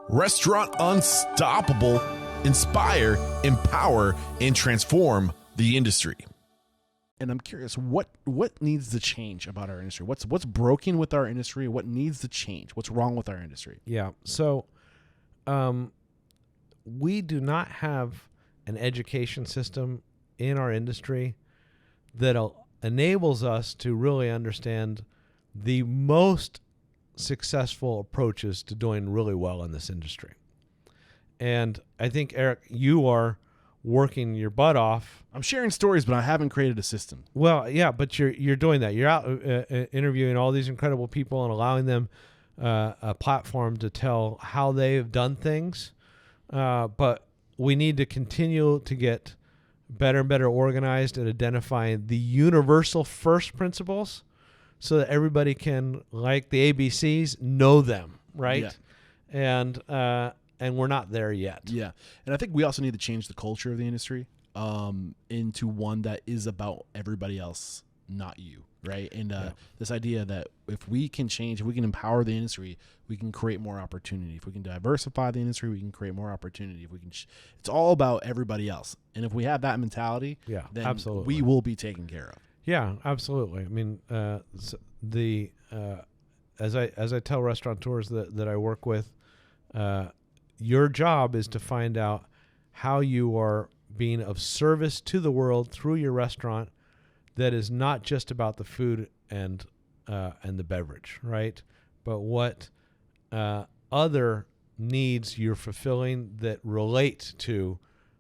Restaurant Unstoppable, inspire, empower, and transform the industry. And I'm curious, what needs to change about our industry? What's broken with our industry? What needs to change? What's wrong with our industry? Yeah. So we do not have an education system in our industry that enables us to really understand the most successful approaches to doing really well in this industry. And I think, Eric, you are working your butt off. I'm sharing stories, but I haven't created a system. Well, yeah, but you're doing that. You're out interviewing all these incredible people and allowing them a platform to tell how they have done things. But we need to continue to get better and better organized at identifying the universal first principles so that everybody can, like the ABCs, know them, right? Yeah. And we're not there yet. Yeah. And I think we also need to change the culture of the industry into one that is about everybody else, not you, right? And this idea that if we can change, if we can empower the industry, we can create more opportunity. If we can diversify the industry, we can create more opportunity. If we can, it's all about everybody else. And if we have that mentality, then absolutely, we will be taken care of. Yeah, absolutely. I mean, as I tell restaurateurs that I work with, your job is to find out how you are being of service to the world through your restaurant that is not just about the food and the beverage, right? But what other needs you're fulfilling that relate to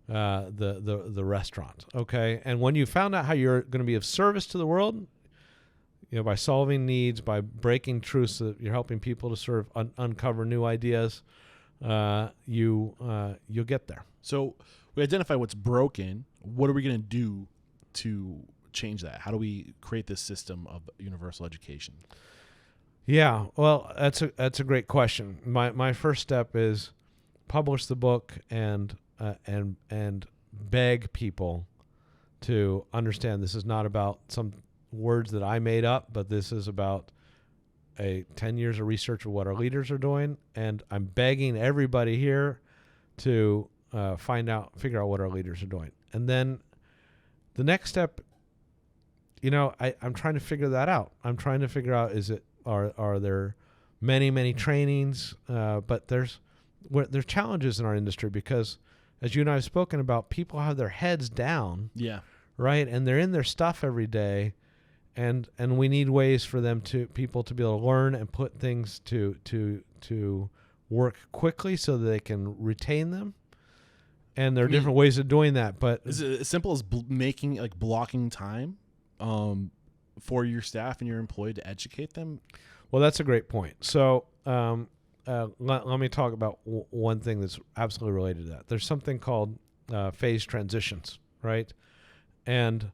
the restaurant, okay? And when you found out how you're going to be of service to the world, by solving needs, by breaking truths, that you're helping people to sort of uncover new ideas, you'll get there. So we identify what's broken. What are we going to do to change that? How do we create this system of universal education? Yeah, well, that's a great question. My first step is publish the book and beg people to understand this is not about some words that I made up, but this is about 10 years of research of what our leaders are doing, and I'm begging everybody here to figure out what our leaders are doing. And then the next step, I'm trying to figure that out. I'm trying to figure out, are there many trainings, but there's challenges in our industry because, as you and I have spoken about, people have their heads down, right, and they're in their stuff every day. And we need ways for people to be able to learn and put things to work quickly so that they can retain them. And there are different ways of doing that. But is it as simple as blocking time for your staff and your employee to educate them? Well, that's a great point. So let me talk about one thing that's absolutely related to that. There's something called phase transitions, right? And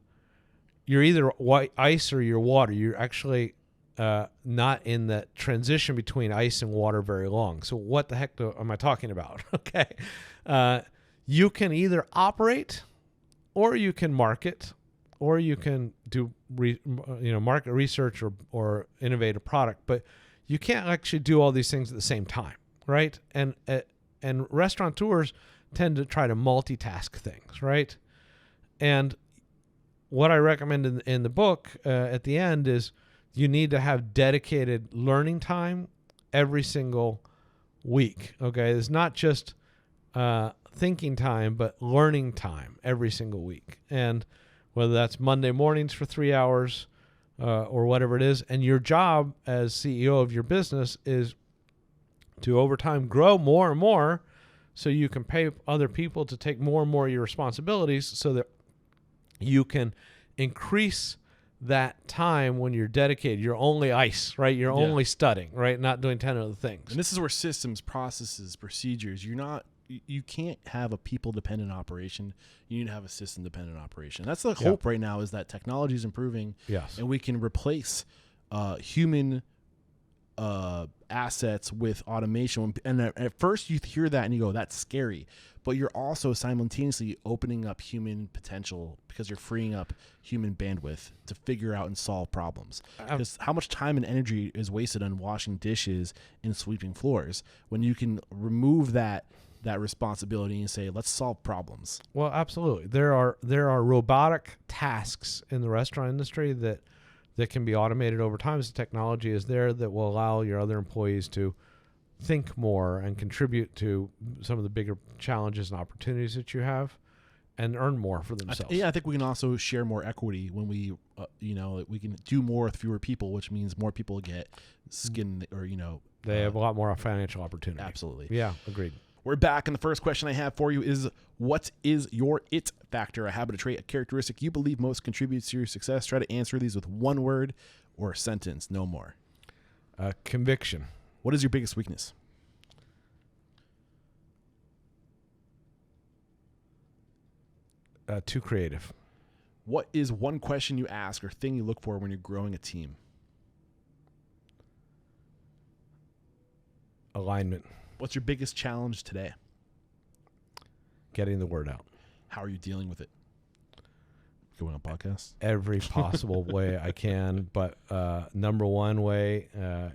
you're either ice or you're water. You're actually not in that transition between ice and water very long. So what the heck am I talking about? Okay. You can either operate, or you can market, or you can do market research or innovate a product. But you can't actually do all these things at the same time, right? And restaurateurs tend to try to multitask things, right? And what I recommend in the book at the end is you need to have dedicated learning time every single week. Okay, it's not just thinking time, but learning time every single week. And whether that's Monday mornings for 3 hours or whatever it is, and your job as CEO of your business is to over time grow more and more so you can pay other people to take more and more of your responsibilities so that you can increase that time when you're dedicated. You're only ice, right? You're only studying, right? Not doing 10 other things. And this is where systems, processes, procedures, you can't have a people-dependent operation. You need to have a system-dependent operation. That's the hope right now, is that technology is improving, and we can replace human assets with automation. And at first you hear that and you go, that's scary. But you're also simultaneously opening up human potential because you're freeing up human bandwidth to figure out and solve problems. Because how much time and energy is wasted on washing dishes and sweeping floors when you can remove that responsibility and say, let's solve problems. Well, absolutely. There are robotic tasks in the restaurant industry that can be automated over time as the technology is there that will allow your other employees to think more and contribute to some of the bigger challenges and opportunities that you have and earn more for themselves. I think we can also share more equity when we, we can do more with fewer people, which means more people get skin or, they have a lot more financial opportunity. Absolutely. Yeah, agreed. We're back, and the first question I have for you is, what is your it factor, a habit, a trait, a characteristic you believe most contributes to your success? Try to answer these with one word or a sentence, no more. Conviction. What is your biggest weakness? Too creative. What is one question you ask or thing you look for when you're growing a team? Alignment. What's your biggest challenge today? Getting the word out. How are you dealing with it? Going on podcasts? Every possible way I can, but number one way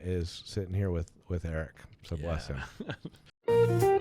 is sitting here with Eric. So bless him.